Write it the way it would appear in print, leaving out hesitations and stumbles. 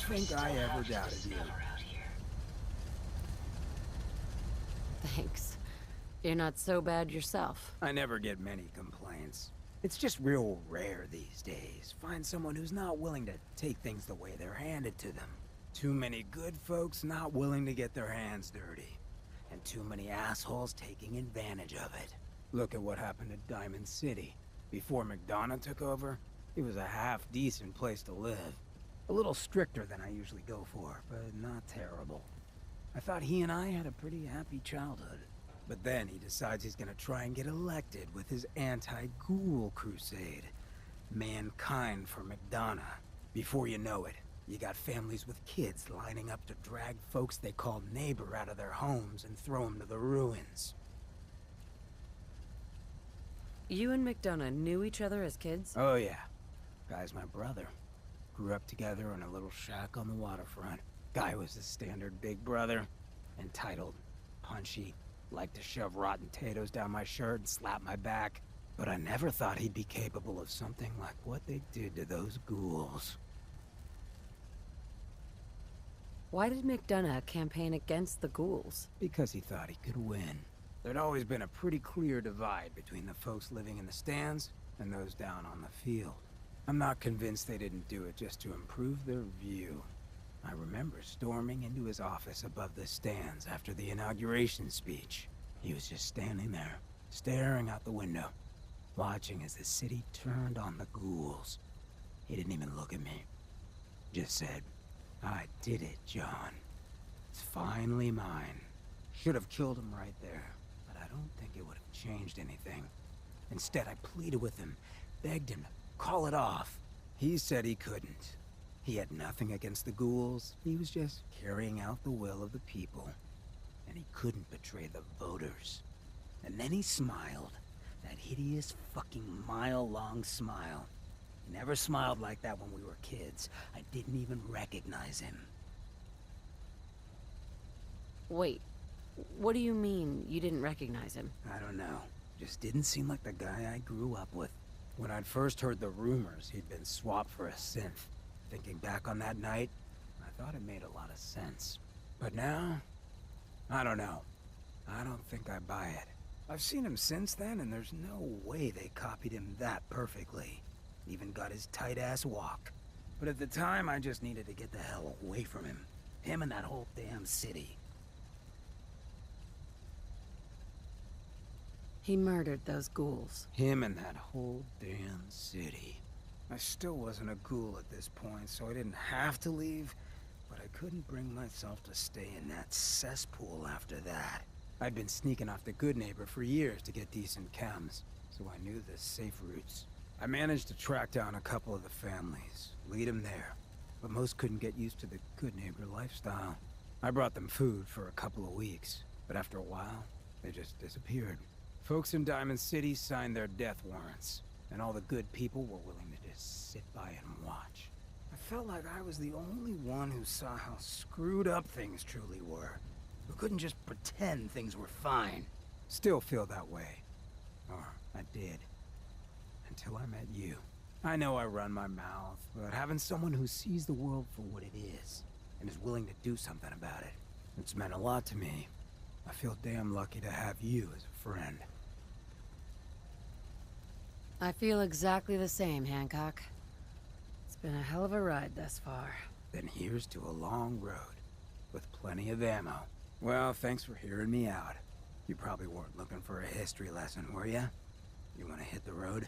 think I ever doubted you. Thanks. You're not so bad yourself. I never get many complaints. It's just real rare these days. Find someone who's not willing to take things the way they're handed to them. Too many good folks not willing to get their hands dirty. And too many assholes taking advantage of it. Look at what happened to Diamond City. Before McDonough took over, it was a half-decent place to live. A little stricter than I usually go for, but not terrible. I thought he and I had a pretty happy childhood. But then he decides he's gonna try and get elected with his anti-ghoul crusade. Mankind for McDonough. Before you know it, you got families with kids lining up to drag folks they call neighbor out of their homes and throw them to the ruins. You and McDonough knew each other as kids? Oh yeah. Guy's my brother. Grew up together in a little shack on the waterfront. Guy was the standard big brother. Entitled, punchy, liked to shove rotten potatoes down my shirt and slap my back. But I never thought he'd be capable of something like what they did to those ghouls. Why did McDonough campaign against the ghouls? Because he thought he could win. There'd always been a pretty clear divide between the folks living in the stands and those down on the field. I'm not convinced they didn't do it just to improve their view. I remember storming into his office above the stands after the inauguration speech. He was just standing there, staring out the window, watching as the city turned on the ghouls. He didn't even look at me. Just said, "I did it, John. It's finally mine." Should have killed him right there, but I don't think it would have changed anything. Instead, I pleaded with him, begged him to call it off. He said he couldn't. He had nothing against the ghouls. He was just carrying out the will of the people. And he couldn't betray the voters. And then he smiled. That hideous fucking mile-long smile. He never smiled like that when we were kids. I didn't even recognize him. Wait, what do you mean you didn't recognize him? I don't know. Just didn't seem like the guy I grew up with. When I'd first heard the rumors, he'd been swapped for a synth. Thinking back on that night, I thought it made a lot of sense. But now, I don't know. I don't think I buy it. I've seen him since then, and there's no way they copied him that perfectly. Even got his tight-ass walk. But at the time, I just needed to get the hell away from him. Him and that whole damn city. He murdered those ghouls. Him and that whole damn city. I still wasn't a ghoul at this point, so I didn't have to leave, but I couldn't bring myself to stay in that cesspool after that. I'd been sneaking off the good neighbor for years to get decent chems, so I knew the safe routes. I managed to track down a couple of the families, lead them there, but most couldn't get used to the good neighbor lifestyle. I brought them food for a couple of weeks, but after a while, they just disappeared. Folks in Diamond City signed their death warrants, and all the good people were willing to just sit by and watch. I felt like I was the only one who saw how screwed up things truly were, who couldn't just pretend things were fine. Still feel that way. Or I did. Until I met you. I know I run my mouth, but having someone who sees the world for what it is, and is willing to do something about it, it's meant a lot to me. I feel damn lucky to have you as a friend. I feel exactly the same, Hancock. It's been a hell of a ride thus far. Then here's to a long road, with plenty of ammo. Well, thanks for hearing me out. You probably weren't looking for a history lesson, were ya? You wanna hit the road?